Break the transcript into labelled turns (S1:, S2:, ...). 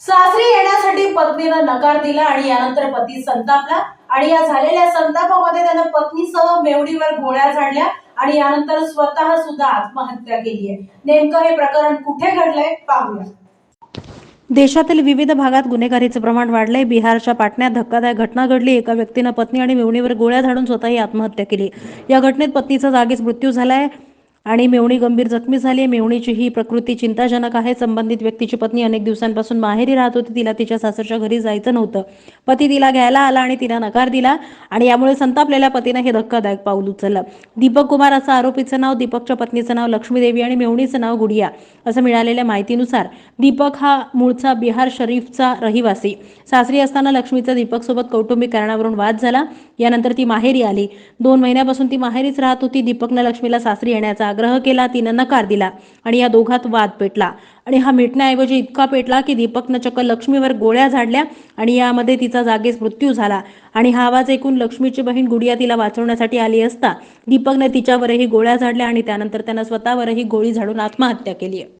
S1: सासरी येण्यासाठी पत्नीनं नकार दिला आणि यानंतर पती संतापला आणि या झालेल्या संतापामध्ये त्यानं पत्नीसह मेवणीवर गोळ्या झाडल्या आणि यानंतर स्वतः सुद्धा आत्महत्या केली आहे। नेमकं हे प्रकरण कुठे घडलंय पाहूया।
S2: देशातील विविध भागात गुन्हेगारीचे प्रमाण वाढले। बिहारच्या पाटण्यात धक्कादायक घटना घडली। एका व्यक्तीने पत्नी आणि मेवणीवर गोळ्या झाडून स्वतःही आत्महत्या केली। या घटनेत पत्नीचा जागीच मृत्यू झालाय आणि मेवणी गंभीर जखमी झाली आहे। मेवणीची ही प्रकृती चिंताजनक आहे। संबंधित व्यक्तीची पत्नी अनेक दिवसांपासून माहेरी राहत होती। तिला तिच्या सासरच्या घरी जायचं नव्हतं। पती तिला घ्यायला आला आणि तिने नकार दिला आणि यामुळे संतापलेल्या पतीने हे धक्कादायक पाऊल उचललं। दीपक कुमार असं आरोपीचं नाव। दीपकच्या पत्नीचं नाव लक्ष्मी देवी आणि मेवणीचं नाव गुडिया असं मिळालेल्या माहितीनुसार दीपक हा मूळचा बिहार शरीफचा रहिवासी। सासरी असताना लक्ष्मीचा दीपक सोबत कौटुंबिक कारणावरून वाद झाला। यानंतर ती माहेरी आली। 2 महिन्यापासून ती माहेरीच राहत होती। दीपकने लक्ष्मीला सासरी येण्याचा आग्रह केला, तिने नकार दिला आणि या दोघात वाद पेटला आणि हा मिटण्याऐवजी इतका पेटला की दीपकने चक्क लक्ष्मीवर गोळ्या झाडल्या आणि यामध्ये तिचा जागीच मृत्यू झाला आणि हा आवाज ऐकून लक्ष्मीची बहीण गुडिया तिला वाचवण्यासाठी आली असता दीपकने तिच्यावरही गोळ्या झाडल्या आणि त्यानंतर त्याने स्वतःवरही गोळी झाडून आत्महत्या केली आहे।